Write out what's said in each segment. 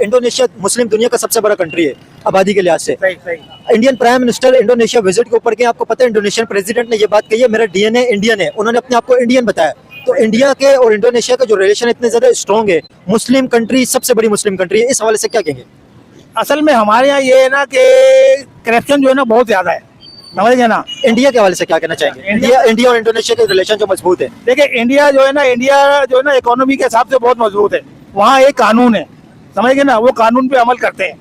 Indonesia मुस्लिम दुनिया का सबसे बड़ा कंट्री है आबादी के लिहाज से। सही सही। Indian prime minister Indonesia visit के ऊपर गए, आपको पता है इंडोनेशियन प्रेसिडेंट ने ये बात कही है, मेरा डीएनए इंडियन है, उन्होंने अपने आप को इंडियन बताया। तो इंडिया के और इंडोनेशिया का जो रिलेशन इतने ज्यादा स्ट्रॉन्ग है, मुस्लिम कंट्री, सबसे बड़ी मुस्लिम कंट्री है, इस हवाले से क्या कहेंगे? असल में हमारे यहाँ ये है ना कि करप्शन जो है ना बहुत ज्यादा है, समझ गए ना। इंडिया के हवाले से क्या कहना चाहेंगे? इंडिया और इंडोनेशिया के रिलेशन जो मजबूत है। देखिए इंडिया जो है ना इकोनॉमी के हिसाब से बहुत मजबूत है। वहाँ एक कानून है, समझ गए ना, वो कानून पे अमल करते हैं,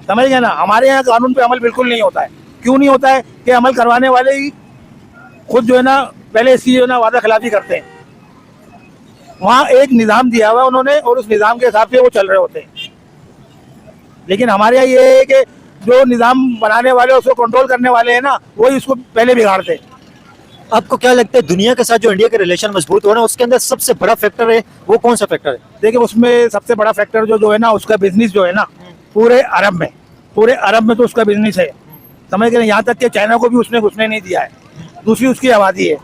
समझ गए ना। हमारे यहाँ कानून पे अमल बिल्कुल नहीं होता है। क्यों नहीं होता है? कि अमल करवाने वाले ही खुद जो है ना पहले इसकी जो है ना वादा खिलाफी करते हैं। वहाँ एक निज़ाम दिया हुआ है उन्होंने और उस निज़ाम के हिसाब से वो चल रहे होते हैं। लेकिन हमारे यहाँ ये है कि जो निज़ाम बनाने वाले उसको कंट्रोल करने वाले हैं ना, वही उसको पहले बिगाड़ते हैं। आपको क्या लगता है दुनिया के साथ जो इंडिया के रिलेशन मजबूत हो रहा है उसके अंदर सबसे बड़ा फैक्टर है वो कौन सा फैक्टर है? देखिए उसमें सबसे बड़ा फैक्टर जो है ना उसका बिजनेस जो है ना पूरे अरब में तो उसका बिजनेस है, समझ गए। यहाँ तक कि चाइना को भी उसने घुसने नहीं दिया है। दूसरी उसकी आबादी है।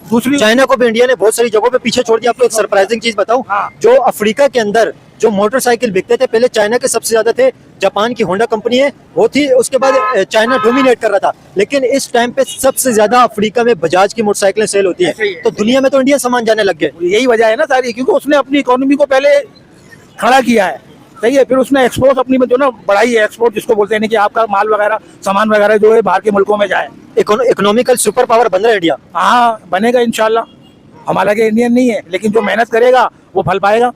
दूसरी चाइना को भी इंडिया ने बहुत सारी जगहों पे पीछे छोड़ दिया। आपको एक सरप्राइजिंग चीज बताऊं, हाँ। जो अफ्रीका के अंदर जो मोटरसाइकिल बिकते थे पहले चाइना के सबसे ज्यादा थे, जापान की होंडा कंपनी है वो थी, उसके बाद चाइना डोमिनेट कर रहा था। लेकिन इस टाइम पे सबसे ज्यादा अफ्रीका में बजाज की मोटरसाइकिलें सेल होती है। तो दुनिया में तो इंडिया सामान जाने लग गए। यही वजह है ना सारी, क्योंकि उसने अपनी इकोनॉमी को पहले खड़ा किया है, सही है। फिर उसने एक्सपोर्ट अपनी जो ना बढ़ाई है, एक्सपोर्ट जिसको बोलते हैं कि आपका माल वगैरह सामान वगैरह जो है बाहर के मुल्कों में जाए। इकोनॉमिकल सुपर पावर बन रहा है इंडिया। हाँ बनेगा इंशाल्लाह। हमारा के इंडियन नहीं है, लेकिन जो मेहनत करेगा वो फल पाएगा।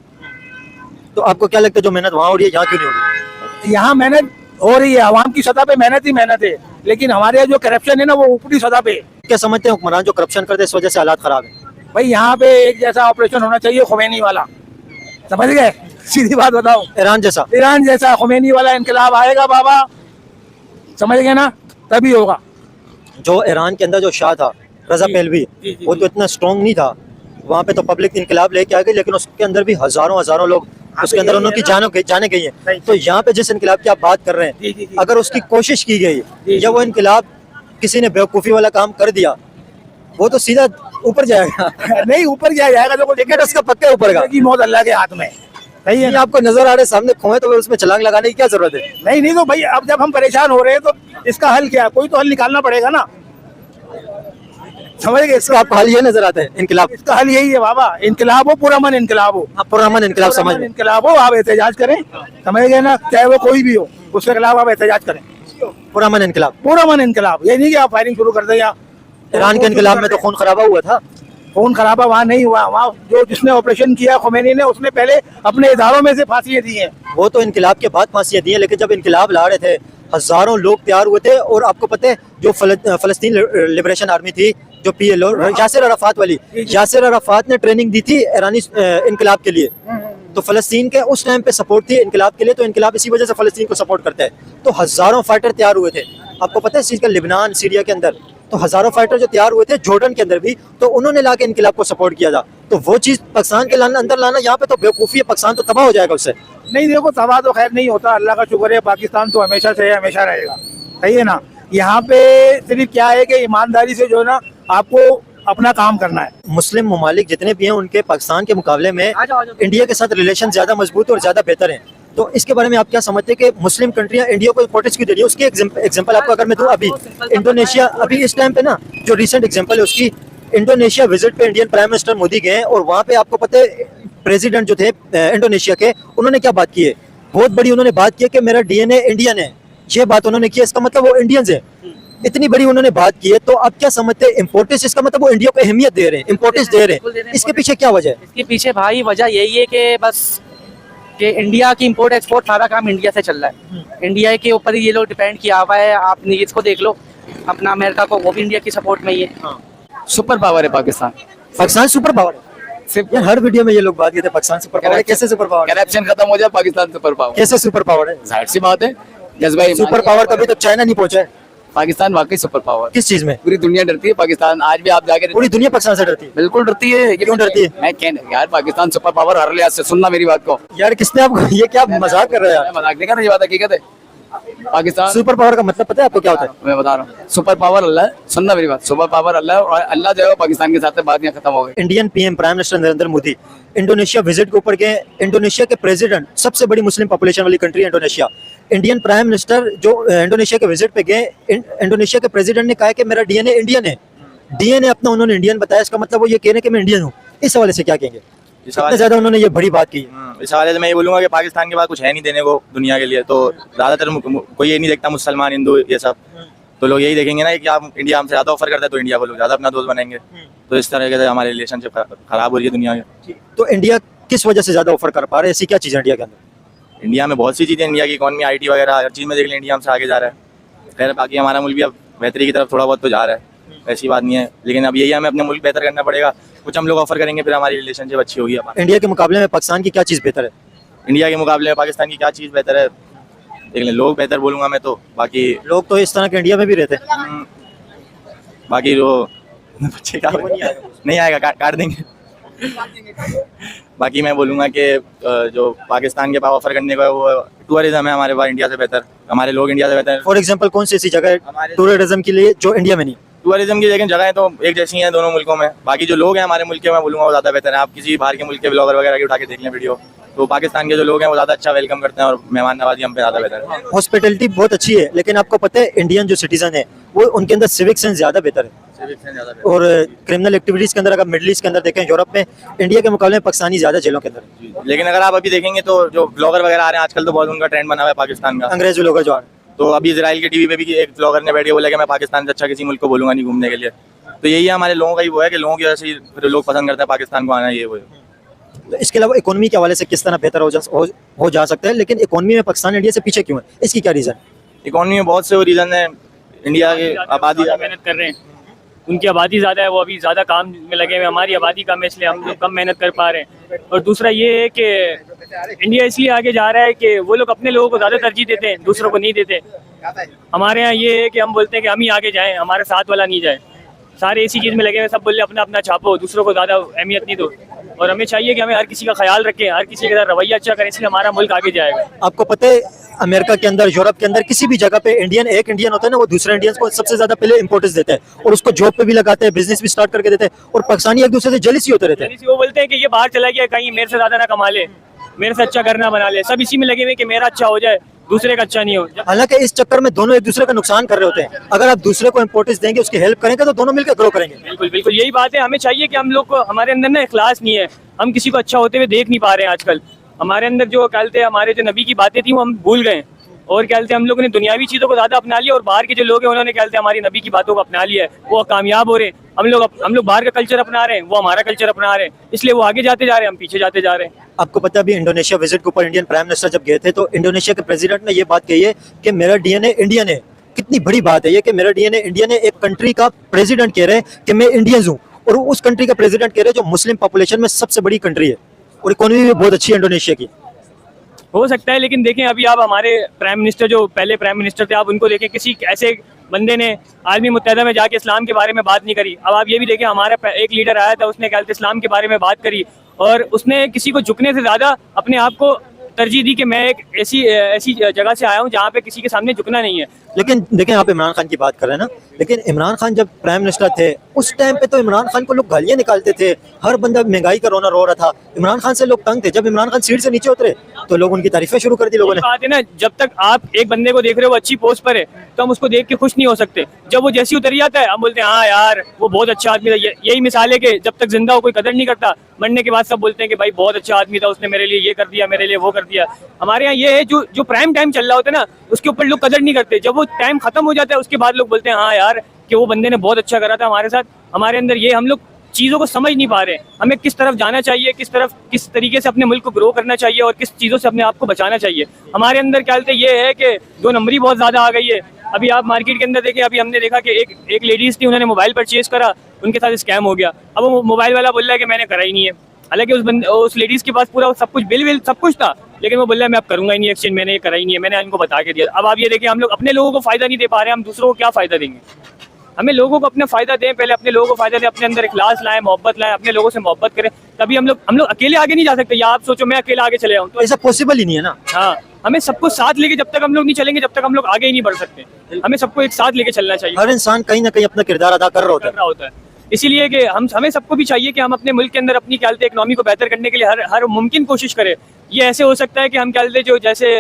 तो आपको क्या लगता है जो मेहनत वहाँ हो रही है यहाँ क्यों नहीं हो रही? यहाँ मेहनत हो रही है, आवाम की सतह पे मेहनत ही मेहनत है, लेकिन हमारे यहाँ जो करप्शन है ना वो ऊपरी सतह पे है। क्या समझते हैं हुक्मरान जो करप्शन करते हैं इस वजह से हालात खराब है? भाई यहाँ पे एक जैसा ऑपरेशन होना चाहिए खुमैनी वाला, समझ गए। सीधी बात बताओ, ईरान जैसा खुमैनी वाला इनकलाब आएगा बाबा, समझ गए ना, तभी होगा। जो ईरान के अंदर जो शाह था रजा पहलवी, वो तो इतना स्ट्रॉन्ग नहीं था। वहाँ पे तो पब्लिक इनकलाब लेके आ गई, लेकिन उसके अंदर भी हजारों लोग उसके अंदर उन्होंने जाने गई है। तो यहाँ पे जिस इनकलाब की आप बात कर रहे हैं, अगर उसकी कोशिश की गई या वो इनकलाब किसी ने बेवकूफ़ी वाला काम कर दिया, वो तो सीधा ऊपर जाएगा। नहीं ऊपर क्या जाएगा, देखो टिकट उसका पक्का ऊपर का की मौत अल्लाह के हाथ में, सही है। आपको नजर आ रहे सामने खोए तो उसमें छलांग लगाने की क्या जरूरत है? नहीं तो भाई अब जब हम परेशान हो रहे हैं तो इसका हल क्या? कोई तो हल निकालना पड़ेगा ना, समझ गए। इसका आपको हल ये नजर आता है इनकलाब? इसका हल यही है बाबा, इनकलाब हो, पुरअमन इनकलाब हो। आप पुरअमन इनकलाब समझ रहे हैं? इनकलाब हो, आप एहतजाज करें, समझ गए ना, चाहे वो कोई भी हो, उसके खिलाफ आप एहतजाज करें। पुरअमन इनकलाब, ये नहीं कि आप फायरिंग शुरू कर दें। या ईरान के इनकलाब में तो खून खराबा हुआ था। खून खराबा वहाँ नहीं हुआ, वहाँ जो जिसने ऑपरेशन किया खुमैनी ने, उसने पहले अपने इदारों में से फांसियाँ दी हैं। वो तो इनकलाब के बाद फांसियाँ दी हैं, लेकिन जब इनकलाब ला रहे थे हजारों लोग तैयार हुए थे। और आपको पता है जो फलस्तीन लिबरेशन आर्मी थी, जो PLO यासिर अराफात वाली, यासिर अराफात ने ट्रेनिंग दी थी ईरानी इनकलाब के लिए। तो फलस्तीन के उस टाइम पे सपोर्ट थी इनकलाब के लिए, तो इनकलाब इसी वजह से फलस्तीन को सपोर्ट करता है। तो हजारों फाइटर तैयार हुए थे। आपको पता है इस चीज़ का, लिबनान सीरिया के अंदर तो हजारों फाइटर जो तैयार हुए थे, जॉर्डन के अंदर भी, तो उन्होंने लाके इनकलाब को सपोर्ट किया था। तो वो चीज़ पाकिस्तान के अंदर लाना यहाँ पे तो बेवकूफ़ी है, पाकिस्तान तो तबाह हो जाएगा उससे। नहीं देखो तबाह तो खैर नहीं होता, अल्लाह का शुक्र है, पाकिस्तान तो हमेशा से है, हमेशा रहेगा, सही है ना। यहाँ पे सिर्फ क्या है कि ईमानदारी से जो है ना आपको अपना काम करना है। मुस्लिम ममालिक जितने भी हैं उनके पाकिस्तान के मुकाबले में इंडिया के साथ रिलेशन ज्यादा मजबूत और ज्यादा बेहतर हैं। तो इसके बारे में आप क्या समझते हैं कि मुस्लिम कंट्रियां इंडिया को इम्पोर्टेंस क्यों दे रही है? उसकी एग्जांपल आपको अगर मैं दूं, अभी इंडोनेशिया, अभी इस टाइम पे ना जो रिसेंट एग्जांपल है उसकी, इंडोनेशिया विजिट पे इंडियन प्राइम मिनिस्टर मोदी गए और वहाँ पे आपको पता है प्रेसिडेंट जो थे इंडोनेशिया के, उन्होंने क्या बात की है? बहुत बड़ी उन्होंने बात की है कि मेरा DNA इंडियन है। ये बात उन्होंने की है, इसका मतलब वो इंडियंस है। इतनी बड़ी उन्होंने बात की है, तो आप क्या समझते हैं इम्पोर्टेंस? इसका मतलब वो इंडिया को अहमियत दे रहे हैं, इम्पोर्टेंस दे रहे हैं। इसके पीछे क्या वजह है? इसके पीछे भाई वजह यही है कि बस कि इंडिया की इंपोर्ट एक्सपोर्ट सारा काम इंडिया से चल रहा है। इंडिया के ऊपर ही ये लोग डिपेंड किया हुआ है। आप इसको देख लो, अपना अमेरिका को, वो भी इंडिया की सपोर्ट में ही है। सुपर पावर है पाकिस्तान सुपर पावर सिर्फ हर वीडियो में ये लोग बात करते हैं पाकिस्तान सुपर पावर है। कैसे सुपर पावर? करप्शन खत्म हो जाए, पाकिस्तान सुपर पावर। कैसे सुपर पावर है? जाहिर सी बात है, जज्बा सुपर पावर कभी तक चाइना नहीं पहुंचा है। पाकिस्तान वाकई सुपर पावर। किस चीज में? पूरी दुनिया डरती है पाकिस्तान। आज भी आप जाके, पूरी दुनिया पाकिस्तान से डरती है? बिल्कुल डरती है। क्यों डरती है? मैं यार पाकिस्तान सुपर पावर हर लिहाज से। सुनना मेरी बात को यार, किसने आपको, ये क्या मजाक कर रहे हैं? मजाक नहीं कर रहा, ये बात हकीकत है। पाकिस्तान सुपर पावर का मतलब पता है आपको क्या होता है? मैं बता रहा हूँ, सुपर पावर अल्लाह है। सुनना मेरी बात, सुपर पावर अल्लाह है और अल्लाह जो है वो पाकिस्तान के साथ बात यहाँ खत्म हो गई। Indian PM prime minister Narendra Modi Indonesia visit के ऊपर गए। इंडोनेशिया के प्रेसिडेंट, सबसे बड़ी मुस्लिम पॉपुलेशन वाली कंट्री है इंडोनेशिया। इंडियन प्राइम मिनिस्टर जो इंडोनेशिया के विजिट पे गए, इंडोनेशिया के प्रेसिडेंट ने कहा कि मेरा डीएनए इंडियन है। डीएनए अपना उन्होंने इंडियन बताया, इसका मतलब वो ये कह रहे हैं कि मैं इंडियन हूँ। इस हवाले से क्या कहेंगे? इतने ज्यादा उन्होंने ये बड़ी बात की। इस हवाले से मैं ये बोलूंगा कि पाकिस्तान के पास कुछ है नहीं देने को दुनिया के लिए, तो ज्यादातर कोई ये नहीं देखता मुसलमान हिंदू ये सब, तो लोग यही देखेंगे ना कि आप इंडिया हमसे ज्यादा ऑफर करता है तो इंडिया को लोग ज्यादा अपना दोस्त बनेंगे। तो इस तरह से हमारे रिलेशनशिप खराब हो रही है दुनिया में। तो इंडिया किस वजह से ज्यादा ऑफर कर पा रहा है? ऐसी क्या चीज़ है इंडिया के अंदर? इंडिया में बहुत सी चीजें, इंडिया की इकॉनमी, आईटी वगैरह हर चीज में देख लें इंडिया हमसे आगे जा रहा है। खैर बाकी हमारा मुल्क भी अब बेहतरी की तरफ थोड़ा बहुत तो जा रहा है, ऐसी बात नहीं है, लेकिन अब यही हमें अपने मुल्क बेहतर करना पड़ेगा। कुछ हम लोग ऑफर करेंगे फिर हमारी रिलेशनशिप अच्छी होगी। इंडिया के मुकाबले में पाकिस्तान की क्या चीज़ बेहतर है? इंडिया के मुकाबले में पाकिस्तान की क्या चीज़ बेहतर है? देख लें, लोग बेहतर बोलूंगा मैं तो, बाकी लोग तो इस तरह के इंडिया में भी रहते हैं। बाकी वो बच्चे का नहीं आएगा, काट देंगे। बाकी मैं बोलूंगा कि जो पाकिस्तान के पास ऑफर करने का वो टूरिज्म है हमारे पास इंडिया से बेहतर, हमारे लोग इंडिया से बेहतर। फॉर एग्जांपल कौन सी ऐसी जगह है टूरिज्म के लिए जो इंडिया में नहीं? टूरिज्म की लेकिन जगह तो एक जैसी हैं दोनों मुल्कों में। बाकी जो लोग हैं हमारे मुल्क के, मैं बोलूँगा वो ज़्यादा बेहतर है। आप किसी बाहर के मुल्क के ब्लॉगर वगैरह की उठा के देख लें वीडियो, तो पाकिस्तान के जो लोग हैं वो ज़्यादा अच्छा वेलकम करते हैं और मेहमान नवाजी हम पे ज़्यादा बेहतर है। हॉस्पिटलिटी बहुत अच्छी है, लेकिन आपको पता है इंडियन जो सिटीजन है वो उनके अंदर सिविक सेंस ज़्यादा बेहतर है। और क्रिमिनल एक्टिविटीज़ के अंदर अगर मिडिल ईस्ट के अंदर देखें, यूरोप में इंडिया के मुकाबले में पाकिस्तानी ज़्यादा जेलों के अंदर। लेकिन अगर आप अभी देखेंगे तो जो ब्लॉगर वगैरह आ रहे हैं आजकल, तो बहुत उनका ट्रेंड बना हुआ है पाकिस्तान का, अंग्रेज ब्लॉगर जो आ रहे हैं। तो अभी इजराइल के टीवी पे भी एक ब्लॉगर ने बैठ के बोला कि मैं पाकिस्तान से अच्छा किसी मुल्क को बोलूँगा नहीं घूमने के लिए। तो यही है हमारे लोगों का ही वो है कि लोगों की वजह से फिर लोग पसंद करते हैं पाकिस्तान को आना, ये वो। इसके अलावा इकोनॉमी के हवाले से किस तरह बेहतर हो जा सकता है? लेकिन इकोनॉमी में पाकिस्तान इंडिया से पीछे क्यों है? इसकी क्या रीज़न? इकोनॉमी में बहुत से रीज़न है। इंडिया की आबादी मेहनत कर रहे हैं, उनकी आबादी ज़्यादा है, वो अभी ज़्यादा काम में लगे हुए, हमारी आबादी कम है इसलिए हम लोग कम मेहनत कर पा रहे हैं। और दूसरा ये है कि इंडिया इसलिए आगे जा रहा है कि वो लोग अपने लोगों को ज़्यादा तरजीह देते हैं, दूसरों को नहीं देते। हमारे यहाँ ये है कि हम बोलते हैं कि हम ही आगे जाएँ, हमारे साथ वाला नहीं जाए। सारे इसी चीज़ में लगे हुए, सब बोले अपना अपना छापो, दूसरों को ज़्यादा अहमियत नहीं दो। और हमें चाहिए कि हमें हर किसी का ख्याल रखें, हर किसी के साथ रवैया अच्छा करें, इसलिए हमारा मुल्क आगे जाएगा। आपको पता है अमेरिका के अंदर, यूरोप के अंदर, किसी भी जगह पे एक इंडियन होता है ना, वो दूसरे इंडियंस को सबसे ज्यादा पहले इंपोर्टेंस देता है और उसको जॉब पे भी लगाते हैं, बिजनेस भी स्टार्ट करके देते हैं। और पाकिस्तानी एक दूसरे से जेलसी होते रहते हैं। वो बोलते हैं कि ये बाहर चला गया, कहीं मेरे से ज़्यादा ना कमा ले, मेरे से अच्छा करना बना ले। सब इसी में लगे हुए कि मेरा अच्छा हो जाए, दूसरे का अच्छा नहीं हो। हालांकि इस चक्कर में दोनों एक दूसरे का नुकसान कर रहे होते हैं। अगर आप दूसरे को इंपोर्टेंस देंगे, उसकी हेल्प करेंगे, तो दोनों मिलकर ग्रो करेंगे। बिल्कुल बिल्कुल यही बात है। हमें चाहिए कि हम लोग को, हमारे अंदर ना इखलास नहीं है, हम किसी को अच्छा होते हुए देख नहीं पा रहे हैं आजकल। हमारे अंदर जो कहते हैं, हमारे जो नबी की बातें थी वो हम भूल गए, और कहते हैं हम लोगों ने दुनियावी चीज़ों को ज़्यादा अपना लिया, और बाहर के जो लोग हैं उन्होंने कहते हैं हमारी नबी की बातों को अपना लिया है, वो कामयाब हो रहे हैं। हम लोग बाहर का कल्चर अपना रहे हैं, वो हमारा कल्चर अपना रहे हैं, इसलिए वो आगे जाते जा रहे हैं, हम पीछे जाते जा रहे हैं। आपको पता है अभी इंडोनेशिया विजिट के ऊपर इंडियन प्राइम मिनिस्टर जब गए थे, तो इंडोनेशिया के प्रेसिडेंट ने ये बात कही है कि मेरा डीएनए इंडियन है। कितनी बड़ी बात है ये कि मेरा डीएनए इंडियन है। एक कंट्री का प्रेसिडेंट कह रहे हैं कि मैं इंडियन हूँ, और उस कंट्री का प्रेसिडेंट कह रहे हैं जो मुस्लिम पॉपुलेशन में सबसे बड़ी कंट्री है, और इकोनॉमी भी बहुत अच्छी है इंडोनेशिया की। हो सकता है, लेकिन देखें अभी आप हमारे प्राइम मिनिस्टर, जो पहले प्राइम मिनिस्टर थे, आप उनको देखें, किसी ऐसे बंदे ने आलमी मुत्तहदा में जाके इस्लाम के बारे में बात नहीं करी। अब आप ये भी देखें, हमारा एक लीडर आया था, उसने कहते इस्लाम के बारे में बात करी, और उसने किसी को झुकने से ज़्यादा अपने आप को तरजीह दी कि मैं एक ऐसी जगह से आया हूँ जहाँ पे किसी के सामने झुकना नहीं है। लेकिन देखें, आप इमरान खान की बात कर रहे हैं ना, लेकिन इमरान खान जब प्राइम मिनिस्टर थे उस टाइम पे तो इमरान खान को लोग गालियां निकालते थे, हर बंदा महंगाई का रोना रो रहा था, इमरान खान से लोग तंग थे। जब इमरान खान सीट से नीचे उतरे तो लोग उनकी तारीफें शुरू कर दी लोगों ने। बात है ना, जब तक आप एक बंदे को देख रहे हो वो अच्छी पोस्ट पर है, तो हम उसको देख के खुश नहीं हो सकते। जब वो जैसी उतर जाता है हम बोलते हैं हाँ यार वो बहुत अच्छा आदमी था। यही मिसाल है कि जब तक जिंदा हो कोई कदर नहीं करता, मरने के बाद सब बोलते हैं कि भाई बहुत अच्छा आदमी था, उसने मेरे लिए ये कर दिया, मेरे लिए वो कर दिया। हमारे यहाँ ये है, जो प्राइम टाइम चल रहा होता है ना, उसके ऊपर लोग कदर नहीं करते। जब वो टाइम खत्म हो जाता है उसके बाद लोग बोलते हैं हाँ यार कि वो बंदे ने बहुत अच्छा करा था हमारे साथ। हमारे अंदर ये, हम लोग चीज़ों को समझ नहीं पा रहे, हमें किस तरफ जाना चाहिए, किस तरीके से अपने मुल्क को ग्रो करना चाहिए और किस चीज़ों से अपने आप को बचाना चाहिए। हमारे अंदर क्या कहते हैं ये है कि 2 नंबरी बहुत ज़्यादा आ गई है। अभी आप मार्केट के अंदर देखें, अभी हमने देखा कि एक लेडीज़ थी, उन्होंने मोबाइल परचेज़ करा, उनके साथ स्कैम हो गया। अब वो मोबाइल वाला बोल रहा है कि मैंने करा ही नहीं है, हालांकि उस लेडीज़ के पास पूरा सब कुछ बिल सब कुछ था, लेकिन वो बोल रहा है मैं अब करूँगा ही नहीं एक्सचेंज, मैंने ये करा ही नहीं है, मैंने इनको बता के दिया। अब आप ये देखें, हम लोग अपने लोगों को फ़ायदा नहीं दे पा रहे हैं, हम दूसरों को क्या फ़ायदा देंगे। हमें लोगों को अपना फायदा दें, पहले अपने लोगों को फायदा दें, अपने अंदर इखलास लाएं, मोहब्बत लाएं, अपने लोगों से मोहब्बत करें, तभी हम लोग अकेले आगे नहीं जा सकते। या आप सोचो मैं अकेला आगे चले जाऊँ तो ऐसा पॉसिबल ही नहीं है ना। हाँ, हमें सबको साथ लेके जब तक हम लोग नहीं चलेंगे, जब तक हम लोग आगे ही नहीं बढ़ सकते। हमें सबको एक साथ लेके चलना चाहिए। हर इंसान कहीं ना कहीं अपना किरदार अदा कर रहा होता है। इसीलिए कि हमें सबको भी चाहिए कि हम अपने मुल्क के अंदर अपनी क्या बोलते हैं इकोनॉमी को बेहतर करने के लिए हर मुमकिन कोशिश करें। ये ऐसे हो सकता है कि हम क्या बोलते हैं जो जैसे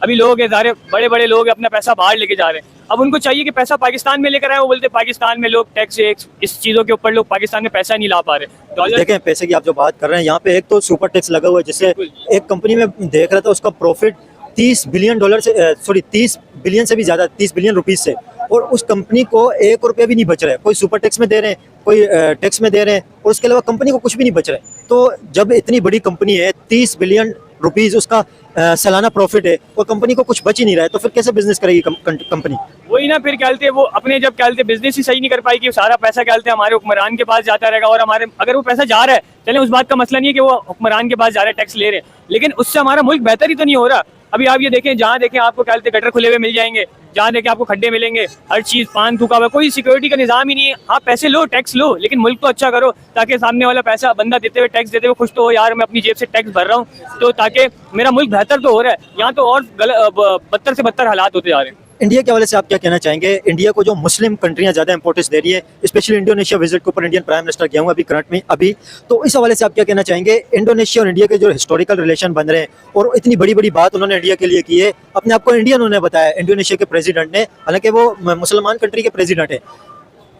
अभी लोग हैं सारे बड़े बड़े लोग अपना पैसा बाहर लेके जा रहे हैं, अब उनको चाहिए कि पैसा पाकिस्तान में लेकर आए। वो बोलते पाकिस्तान में लोग टैक्स इस चीज़ों के ऊपर लोग पाकिस्तान में पैसा नहीं ला पा रहे। डॉलर देखें पैसे की आप जो बात कर रहे हैं, यहाँ पे एक तो सुपर टैक्स लगा हुआ है, जिससे एक कंपनी में देख रहा था उसका प्रॉफिट 30 बिलियन डॉलर से 30 बिलियन से भी ज़्यादा, 30 बिलियन रुपीज़ से, और उस कंपनी को 1 रुपया भी नहीं बच रहा है। कोई सुपर टैक्स में दे रहे हैं, कोई टैक्स में दे रहे हैं, और उसके अलावा कंपनी को कुछ भी नहीं बच रहा है। तो जब इतनी बड़ी कंपनी है, 30 बिलियन रुपीज़ उसका सालाना प्रॉफिट है, और कंपनी को कुछ बच ही नहीं रहा है, तो फिर कैसे बिजनेस करेगी कंपनी? वही ना, फिर क्या बोलते हैं वो अपने जब क्या बोलते हैं बिजनेस ही सही नहीं कर पाएगी, सारा पैसा क्या बोलते हैं हमारे हुक्मरान के पास जाता रहेगा। और हमारे अगर वो पैसा जा रहा है, चलें उस बात का मसला नहीं है कि वो हुक्मरान के पास जा रहा है, टैक्स ले रहे हैं, लेकिन उससे हमारा मुल्क बेहतर ही तो नहीं हो रहा। अभी आप ये देखें, जहाँ देखें आपको क्या बोलते हैं गटर खुले हुए मिल जाएंगे, जहाँ देखें आपको खड्डे मिलेंगे, हर चीज़ पान थूका हुआ, कोई सिक्योरिटी का निज़ाम ही नहीं है। आप पैसे लो, टैक्स लो, लेकिन मुल्क तो अच्छा करो, ताकि सामने वाला पैसा बंदा देते हुए टैक्स देते हुए खुश तो हो, यार मैं अपनी जेब से टैक्स भर रहा हूँ, तो ताकि मेरा मुल्क बेहतर तो हो रहा है। यहाँ तो और बदतर से बदतर हालात होते जा रहे हैं। इंडिया के हवाले से आप क्या कहना चाहेंगे? इंडिया को जो मुस्लिम कंट्रियां ज़्यादा इंपॉर्टेंस दे रही है, स्पेशली इंडोनेशिया विजिट के ऊपर इंडियन प्राइम मिनिस्टर गया हूँ अभी करंट में अभी, तो इस हवाले से आप क्या कहना चाहेंगे? इंडोनेशिया और इंडिया के जो हिस्टोरिकल रिलेशन बन रहे हैं, और इतनी बड़ी बड़ी बात उन्होंने इंडिया के लिए की है, अपने आप को इंडियन उन्होंने बताया इंडोनेशिया के प्रेसिडेंट ने, हालांकि वो मुसलमान कंट्री के प्रेसिडेंट है।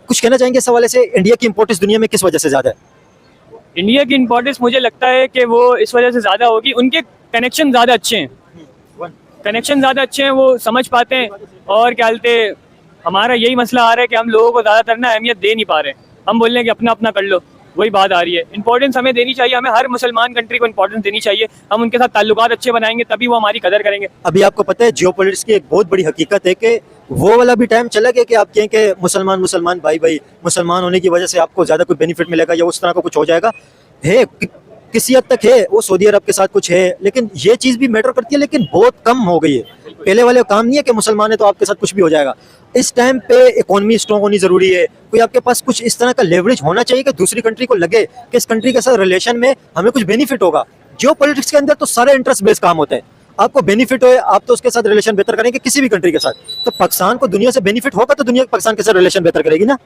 कुछ कहना चाहेंगे इस हवाले से? इंडिया की इंपॉर्टेंस दुनिया में किस वजह से ज़्यादा है? इंडिया की इंपॉर्टेंस मुझे लगता है कि वो इस वजह से ज़्यादा होगी, उनके कनेक्शन ज़्यादा अच्छे हैं, कनेक्शन ज़्यादा अच्छे हैं, वो समझ पाते हैं। और क्या बोलते हमारा यही मसला आ रहा है कि हम लोगों को ज़्यादातर ना अहमियत दे नहीं पा रहे हैं। हम बोल रहे हैं कि अपना अपना कर लो, वही बात आ रही है। इंपॉर्टेंस हमें देनी चाहिए, हमें हर मुसलमान कंट्री को इंपॉर्टेंस देनी चाहिए। हम उनके साथ ताल्लुकात अच्छे बनाएंगे तभी वो हमारी कदर करेंगे। अभी आपको पता है जियोपॉलिटिक्स की एक बहुत बड़ी हकीकत है कि वो वाला भी टाइम चला गया कि आप कहें कि मुसलमान भाई मुसलमान होने की वजह से आपको ज़्यादा कोई बेनिफिट मिलेगा या उस तरह का कुछ हो जाएगा। है किसी हद तक है, वो सऊदी अरब के साथ कुछ है, लेकिन ये चीज़ भी मैटर करती है, लेकिन बहुत कम हो गई है। पहले वाले काम नहीं है कि मुसलमान है तो आपके साथ कुछ भी हो जाएगा। इस टाइम पे इकोनॉमी स्ट्रॉन्ग होनी ज़रूरी है, कोई आपके पास कुछ इस तरह का लेवरेज होना चाहिए कि दूसरी कंट्री को लगे कि इस कंट्री के साथ रिलेशन में हमें कुछ बेनिफिट होगा। जियोपॉलिटिक्स के अंदर तो सारे इंटरेस्ट बेस्ड काम होते हैं, आपको बेनिफिट हो आप तो उसके साथ रिलेशन बेहतर करेंगे किसी भी कंट्री के साथ। तो पाकिस्तान को दुनिया से बेनिफिट होगा तो दुनिया पाकिस्तान के साथ रिलेशन बेहतर करेगी ना।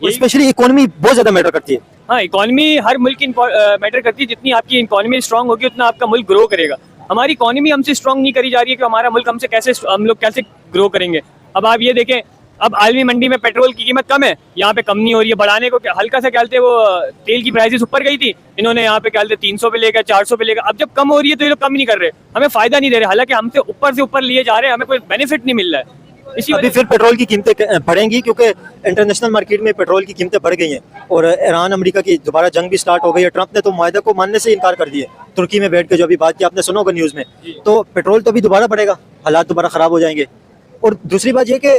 स्पेशली इकोनॉमी बहुत ज़्यादा मैटर करती है। हाँ, इकोनॉमी हर मुल्क की मैटर करती है। जितनी आपकी इकोनॉमी स्ट्रांग होगी उतना आपका मुल्क ग्रो करेगा। हमारी इकोनॉमी हमसे स्ट्रांग नहीं करी जा रही है कि हमारा मुल्क हम लोग कैसे ग्रो करेंगे। अब आप ये देखें, अब आलमी मंडी में पेट्रोल की कीमत कम है, यहाँ पे कम नहीं हो रही है। बढ़ाने को हल्का सा क्या बोलते हैं वो तेल की प्राइसेस ऊपर गई थी, इन्होंने यहाँ पे क्या बोलते 300 पे लेकर 400 पे लेकर। अब जब कम हो रही है तो ये लोग कम नहीं कर रहे, हमें फायदा नहीं दे रहे, हालांकि हमसे ऊपर लिए जा रहे हैं, हमें कोई बेनिफिट नहीं मिल रहा है। इसी अभी फिर पेट्रोल की कीमतें बढ़ेंगी क्योंकि इंटरनेशनल मार्केट में पेट्रोल की कीमतें बढ़ गई हैं, और ईरान अमेरिका की दोबारा जंग भी स्टार्ट हो गई है। ट्रंप ने तो मुआहदे को मानने से इनकार कर दिया तुर्की में बैठ के, जो अभी बात की आपने सुना होगा न्यूज़ में। तो पेट्रोल तो अभी दोबारा बढ़ेगा, हालात दोबारा ख़राब हो जाएंगे। और दूसरी बात यह कि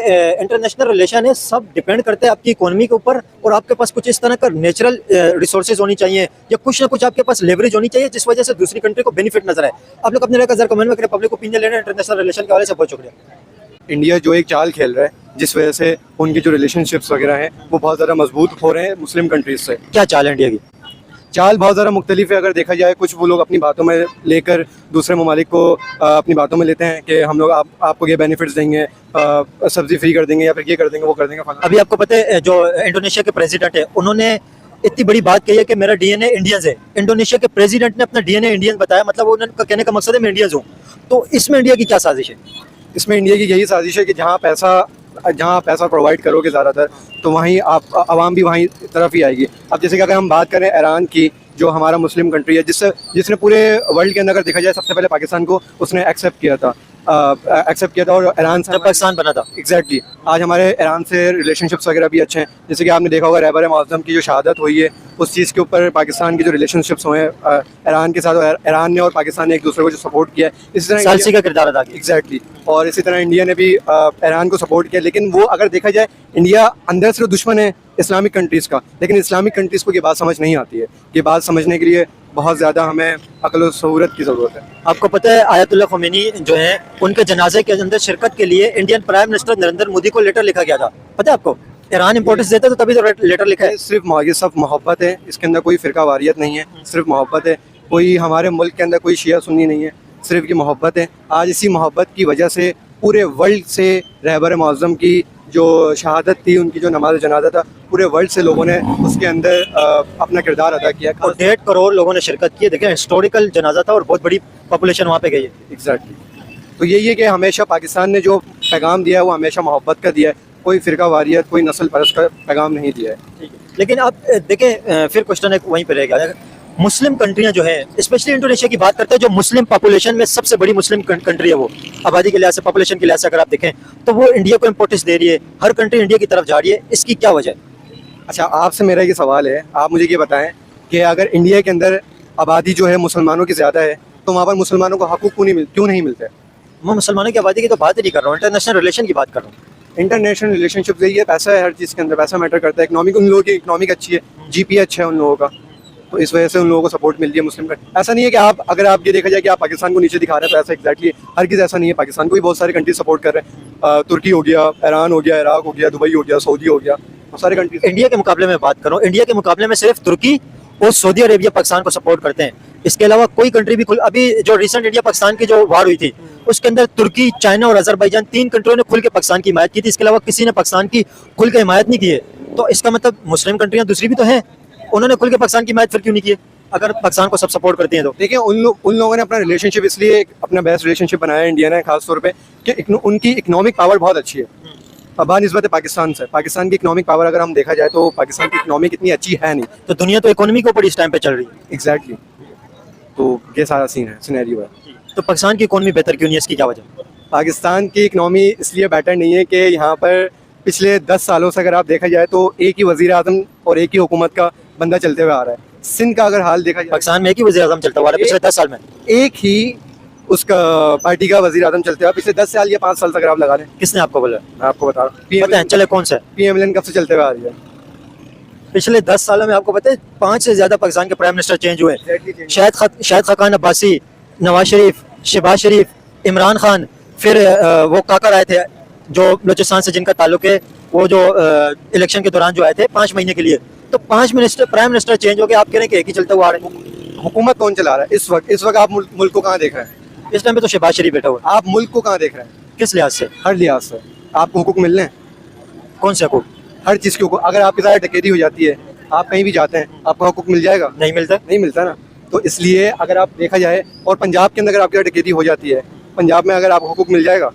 इंटरनेशनल रिलेशन है, सब डिपेंड करते हैं आपकी इकोनॉमी के ऊपर, और आपके पास कुछ इस तरह का नेचुरल रिसोर्सेज होनी चाहिए या कुछ ना कुछ आपके पास लेवरेज होनी चाहिए जिस वजह से दूसरी कंट्री को बेनिफिट नजर आए। आप लोग अपने राय का ज़रा कमेंट में करें। पब्लिक ओपिनियन लेना इंटरनेशनल रिलेशन के हवाले से बहुत शुक्रिया। इंडिया जो एक चाल खेल रहा है जिस वजह से उनकी जो रिलेशनशिप्स वगैरह हैं वो बहुत ज़्यादा मजबूत हो रहे हैं मुस्लिम कंट्रीज से। क्या चाल है इंडिया की? चाल बहुत ज़्यादा मुख्तलिफ है। अगर देखा जाए, कुछ वो लोग अपनी बातों में लेकर दूसरे ममालिक को अपनी बातों में लेते हैं कि हम लोग आपको ये बेनिफिट्स देंगे, सब्जी फ्री कर देंगे या फिर ये कर देंगे वो कर देंगे। अभी आपको पता है जो इंडोनेशिया के प्रेसिडेंट है, उन्होंने इतनी बड़ी बात कही है कि मेरा डीएनए इंडियंस है। इंडोनेशिया के प्रेसिडेंट ने अपना डीएनए इंडियन बताया, मतलब उनका कहने का मकसद है मैं इंडियंस हूँ। तो इसमें इंडिया की क्या साजिश है? इसमें इंडिया की यही साजिश है कि जहाँ पैसा प्रोवाइड करोगे ज़्यादातर, तो वहीं आवाम भी वहीं तरफ ही आएगी। अब जैसे कि अगर हम बात करें ईरान की, जो हमारा मुस्लिम कंट्री है, जिसने पूरे वर्ल्ड के अंदर अगर देखा जाए सबसे पहले पाकिस्तान को उसने एक्सेप्ट किया था और ईरान से जब पाकिस्तान बना था। एग्जैक्टली। आज हमारे ईरान से रिलेशनशिप्स वगैरह भी अच्छे हैं। जैसे कि आपने देखा होगा रहबर मौज़म की जो शहादत हुई है, उस चीज़ के ऊपर पाकिस्तान की जो रिलेशनशिप्स हुए हैं ईरान के साथ, ईरान ने और पाकिस्तान ने एक दूसरे को जो सपोर्ट किया है, इसी तरह सालसी का किरदार अदा किया। एग्जैक्टली। और इसी तरह इंडिया ने भी ईरान को सपोर्ट किया। लेकिन वो अगर देखा जाए, इंडिया अंदर से दुश्मन है इस्लामिक कंट्रीज़ का, लेकिन इस्लामिक कंट्रीज़ को ये बात समझ नहीं आती है। ये बात समझने के लिए बहुत ज़्यादा हमें अक्ल और सहूरत की ज़रूरत है। आपको पता है आयतुल्लाह ख़ुमैनी जो है, उनके जनाजे के अंदर शिरकत के लिए Indian prime minister Narendra Modi को लेटर लिखा गया था, पता है आपको? ईरान इम्पोर्टेंस देता है तो तभी तो लेटर लिखा है। ये सिर्फ मोहब्बत है, इसके अंदर कोई फिरका वारियत नहीं है, सिर्फ मोहब्बत है। कोई हमारे मुल्क के अंदर कोई शिया सुन्नी नहीं है, सिर्फ ये मोहब्बत है। आज इसी मोहब्बत की वजह से पूरे वर्ल्ड से रहबर मौज़म की जो शहादत थी, उनकी जो नमाज जनाजा था, पूरे वर्ल्ड से लोगों ने उसके अंदर अपना किरदार अदा किया। और 1.5 करोड़ लोगों ने शिरकत की है। देखें, हिस्टोरिकल जनाजा था और बहुत बड़ी पॉपुलेशन वहाँ पे गई है। एग्जैक्टली। तो यही है कि हमेशा पाकिस्तान ने जो पैगाम दिया है वो हमेशा मोहब्बत का दिया है, कोई फिरका वारियत, कोई नस्ल परस्त का पैगाम नहीं दिया है। लेकिन आप देखें, फिर क्वेश्चन एक वहीं पे रह गया। मुस्लिम कंट्रियां जो है, स्पेशली इंडोनेशिया की बात करते हैं, जो मुस्लिम पॉपुलेशन में सबसे बड़ी मुस्लिम कंट्री है, वो आबादी के लिहाज से, पॉपुलेशन के लिहाज से अगर आप देखें तो वो इंडिया को इम्पोर्टेंस दे रही है। हर कंट्री इंडिया की तरफ जा रही है, इसकी क्या वजह है? अच्छा, आपसे मेरा ये सवाल है, आप मुझे ये बताएं कि अगर इंडिया के अंदर आबादी जो है मुसलमानों की ज़्यादा है तो वहाँ पर मुसलमानों को हकूक़ क्यों नहीं मिलते? मैं मुसलमानों की आबादी की तो बात ही नहीं कर रहा हूँ, इंटरनेशनल रिलेशन की बात कर रहा हूँ। इंटरनेशनल रिलेशनशिप यही है, पैसा है हर चीज़ के अंदर, पैसा मैटर करता है। इकनॉमिक, उन लोगों की इकनॉमिक अच्छी है, जीपी अच्छा है उन लोगों का, तो इस वजह से उन लोगों को सपोर्ट मिलती है मुस्लिम का। ऐसा नहीं है कि अगर आप ये देखा जाए कि आप पाकिस्तान को नीचे दिखा रहे हैं तो ऐसा एग्जैक्टली हर किसी ऐसा नहीं है। पाकिस्तान को भी बहुत सारे कंट्री सपोर्ट कर रहे हैं। तुर्की हो गया, ईरान हो गया, इराक हो गया, दुबई हो गया, सऊदी हो गया, बहुत सारे कंट्री। इंडिया के मुकाबले में बात करूँ, इंडिया के मुकाबले में सिर्फ तुर्की और सऊदी अरेबिया पाकिस्तान को सपोर्ट करते हैं। इसके अलावा कोई कंट्री भी अभी जो रिसेंट इंडिया पाकिस्तान की जो वार हुई थी, उसके अंदर तुर्की, चाइना और अजरबैजान, 3 कंट्रियों ने खुल के पाकिस्तान की हिमायत की थी। इसके अलावा किसी ने पाकिस्तान की खुल के हिमायत नहीं की है। तो इसका मतलब मुस्लिम कंट्रियां दूसरी भी तो हैं, उन्होंने खुल के पाकिस्तान की हिमायत फिर क्यों नहीं की है, अगर पाकिस्तान को सब सपोर्ट करती हैं तो? देखिए, उन लोगों ने अपना रिलेशनशिप इसलिए अपना बेस्ट रिलेशनशिप बनाया इंडिया ने खास तौर पे कि उनकी इकोनॉमिक पावर बहुत अच्छी है निस्बत पाकिस्तान से। पाकिस्तान की इकोनॉमिक पावर अगर हम देखा जाए तो पाकिस्तान की इकोनॉमिक इतनी अच्छी है नहीं। तो दुनिया तो इकोनॉमी के ऊपर इस टाइम पे चल रही है। एग्जैक्टली। तो ये सारा सीन है, सिनेरियो है। तो पाकिस्तान की इकोनॉमी बेहतर क्यों नहीं है, इसकी क्या वजह? पाकिस्तान की इकनॉमी इसलिए बेटर नहीं है कि यहाँ पर पिछले 10 सालों से अगर आप देखा जाए तो एक ही वज़ीर आज़म और एक ही हुकूमत का बंदा चलते हुए आ रहा है। सिंध का अगर हाल देखा जाए, पाकिस्तान में एक ही वज़ीर आज़म चलता हुआ है पिछले 10 साल में, एक ही उसका पार्टी का वज़ीर आज़म चलते हुए पिछले 10 साल या 5 साल तक आप लगा लें। किसने आपको बोला? मैं आपको बता रहा पता है, हूँ, चले कौन सा है? PMLN कब से चलते हुए आ रही है? पिछले 10 सालों में आपको पता है 5 से ज्यादा पाकिस्तान के प्राइम मिनिस्टर चेंज हुए। शाहिद खाकान अब्बासी, नवाज शरीफ, शहबाज शरीफ, इमरान खान, फिर वो काकर आए थे जो बलूचिस्तान से जिनका ताल्लुक है, वो जो इलेक्शन के दौरान जो आए थे 5 महीने के लिए। तो 5 प्राइम मिनिस्टर चेंज हो गए, आप कह रहे हैं कि एक ही चलता हुआ आ रहे हैं। हुकूमत कौन चला रहा है इस वक्त? इस वक्त आप मुल्क को कहाँ देख रहे हैं? इस टाइम पे तो शहबाज शरीफ बैठा हुआ है। आप मुल्क को कहाँ देख रहे हैं? किस लिहाज से? हर लिहाज से आपको हुकूक मिल रहे हैं, कौन से हकूक? हर चीज़ के हुकूक। अगर आपके साथ डकैती हो जाती है, आप कहीं भी जाते हैं, आपको हुकूक मिल जाएगा? नहीं मिलता। नहीं मिलता ना। तो इसलिए अगर आप देखा जाए, और पंजाब के अंदर अगर आपके साथ डकैती हो जाती है, पंजाब में अगर आपको हुकूक मिल जाएगा?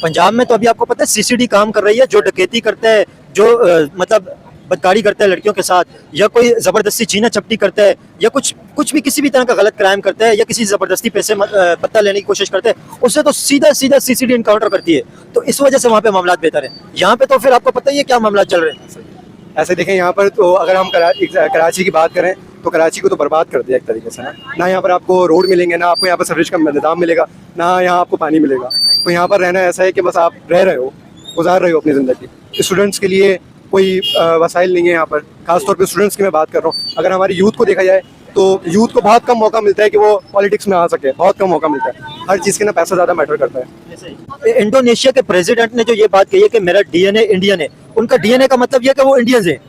पंजाब में तो अभी आपको पता है CCD काम कर रही है, जो डकैती करता है, जो मतलब बदकारी करता है लड़कियों के साथ, या कोई जबरदस्ती छीना झपटी करता है, या कुछ भी किसी भी तरह का गलत क्राइम करता है, या किसी जबरदस्ती पैसे पत्ता लेने की कोशिश करते हैं, उससे तो सीधा CCD इनकाउंटर करती है। तो इस वजह से वहाँ पे मामला बेहतर है। यहाँ पे तो फिर आपको पता ही है क्या मामला चल रहे हैं। ऐसे देखें, यहाँ पर तो अगर हम कराची की बात करें तो कराची को तो बर्बाद कर दिया एक तरीके से ना यहाँ पर आपको रोड मिलेंगे, ना आपको यहाँ पर सर्विस का निज़ाम मिलेगा, ना यहाँ आपको पानी मिलेगा। तो यहाँ पर रहना ऐसा है कि बस आप रह रहे हो, गुजार रहे हो अपनी ज़िंदगी। स्टूडेंट्स के लिए कोई वसाइल नहीं है यहाँ पर, खासतौर पर स्टूडेंट्स की मैं बात कर रहा हूँ। अगर हमारी यूथ को देखा जाए तो यूथ को बहुत कम मौका मिलता है कि वो पॉलिटिक्स में आ सके, बहुत कम मौका मिलता है। हर चीज़ के ना पैसा ज़्यादा मैटर करता है। इंडोनेशिया के प्रेसिडेंट ने जो ये बात कही है कि मेरा DNA इंडियन है, उनका DNA का मतलब ये कि वो इंडियंस है।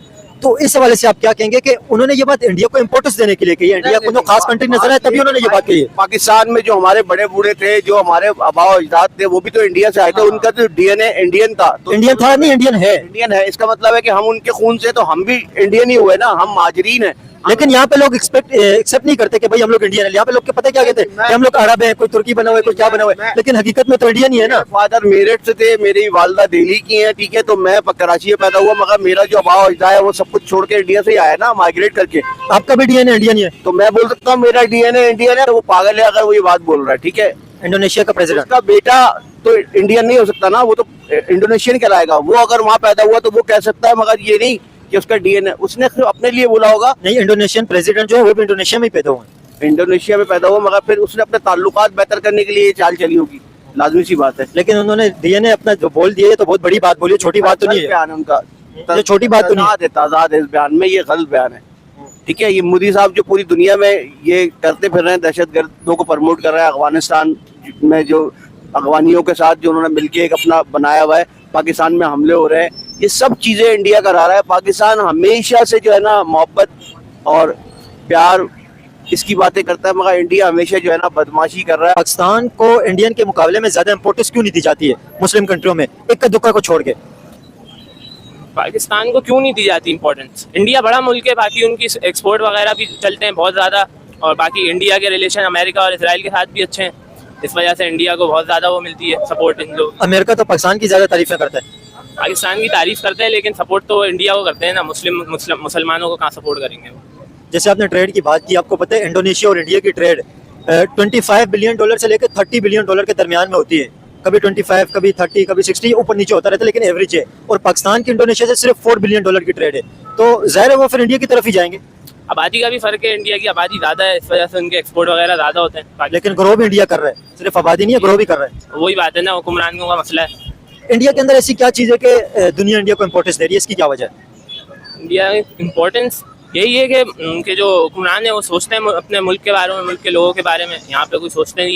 तो इस हवाले से आप क्या कहेंगे कि उन्होंने ये बात इंडिया को इम्पोर्टेंस देने के लिए कही है, इंडिया को खास कंट्री नजर है तभी उन्होंने ये बात कही है? पाकिस्तान में जो हमारे बड़े बूढ़े थे, जो हमारे आबा अजदाद थे, वो भी तो इंडिया से आए थे। उनका तो DNA इंडियन था। तो इंडियन था नहीं, इंडियन है। इंडियन है, इसका मतलब है कि हम उनके खून से, तो हम भी इंडियन ही हुए ना, हम माजरीन हैं। लेकिन यहाँ पे लोग एक्सेप्ट नहीं करते कि भाई हम लोग इंडियन है। यहाँ पे लोग पता क्या कहते हैं कि हम लोग अरब हैं, कोई तुर्की बना हुआ है, कोई क्या बना हुआ है, लेकिन हकीकत में तो इंडियन ही है ना। फादर मेरठ से थे, मेरी वालदा दिल्ली की हैं, ठीक है। तो मैं कराची में पैदा हुआ, मगर मेरा जो आबा अजदा है वो सब कुछ छोड़ के इंडिया से ही आया ना, माइग्रेट करके। आपका भी DNA इंडियन ही है? तो मैं बोल सकता हूँ मेरा DNA इंडियन है। वो पागल है अगर वो ये बात बोल रहा है, ठीक है। इंडोनेशिया का प्रेसिडेंट उसका बेटा तो इंडियन नहीं हो सकता ना, वो तो इंडोनेशियन कहलाएगा। वो अगर वहाँ पैदा हुआ तो वो कह सकता है, मगर ये नहीं कि उसका DNA उसने अपने लिए बोला होगा। नहीं, इंडोनेशियन प्रेसिडेंट जो है वो भी इंडोनेशिया में ही पैदा हुआ। इंडोनेशिया में पैदा हुआ, मगर फिर उसने अपने ताल्लुकात बेहतर करने के लिए चाल चली होगी, लाजमी सी बात है। लेकिन उन्होंने DNA अपना जो बोल दिया है तो बहुत बड़ी बात बोली, छोटी बात तो नहीं है। बयान उनका, ये छोटी बात तो नहीं है। ताज़ाद है इस बयान में, ये गलत बयान है, ठीक है। ये मोदी साहब जो पूरी दुनिया में ये करते फिर रहे हैं, दहशतगर्दों को प्रमोट कर रहे हैं। अफगानिस्तान में जो अफगानियों के साथ जो उन्होंने मिलकर एक अपना बनाया हुआ है, पाकिस्तान में हमले हो रहे हैं, ये सब चीजें इंडिया करा रहा है। पाकिस्तान हमेशा से जो है ना मोहब्बत और प्यार इसकी बातें करता है, मगर इंडिया हमेशा जो है ना बदमाशी कर रहा है। पाकिस्तान को इंडियन के मुकाबले में ज्यादा इंपोर्टेंस क्यों नहीं दी जाती है मुस्लिम कंट्रियों में, इक्का दुक्का को छोड़ के? पाकिस्तान को क्यों नहीं दी जाती इंपॉर्टेंस? इंडिया बड़ा मुल्क है, बाकी उनकी एक्सपोर्ट वगैरह भी चलते हैं बहुत ज़्यादा, और बाकी इंडिया के रिलेशन अमेरिका और इसराइल के साथ भी अच्छे हैं, इस वजह से इंडिया को बहुत ज़्यादा वो मिलती है सपोर्ट। इन लोग अमेरिका तो पाकिस्तान की ज्यादा तारीफें करता है, पाकिस्तान की तारीफ करते हैं, लेकिन सपोर्ट तो इंडिया को करते हैं ना, मुसलमानों को कहाँ सपोर्ट करेंगे वो। जैसे आपने ट्रेड की बात की, आपको पता है इंडोनेशिया और इंडिया की ट्रेड 25 बिलियन डॉलर से लेकर 30 बिलियन डॉलर के दरमियान में होती है। कभी 25, कभी 30, कभी 60 ऊपर नीचे होता रहता है, लेकिन एवरेज है। और पाकिस्तान की इंडोनेशिया से सिर्फ 4 बिलियन डॉलर की ट्रेड है, तो जाहिर है वो फिर इंडिया की तरफ ही जाएंगे। आबादी का भी फर्क है, इंडिया की आबादी ज़्यादा है, इस वजह से उनके एक्सपोर्ट वगैरह ज़्यादा होते हैं। लेकिन ग्रो भी इंडिया कर रहा है, सिर्फ आबादी नहीं है, ग्रो भी कर रहा है। वही बात है ना, हुक्मरानों का मसला है। इंडिया के अंदर ऐसी क्या चीज़ है कि दुनिया इंडिया को इंपॉर्टेंस दे रही है, इसकी क्या वजह है? इंडिया इम्पोर्टेंस यही है कि उनके जो हुक्मरान है वो सोचते हैं अपने मुल्क के बारे में, मुल्क के लोगों के बारे में। यहाँ पे कोई सोचते नहीं है।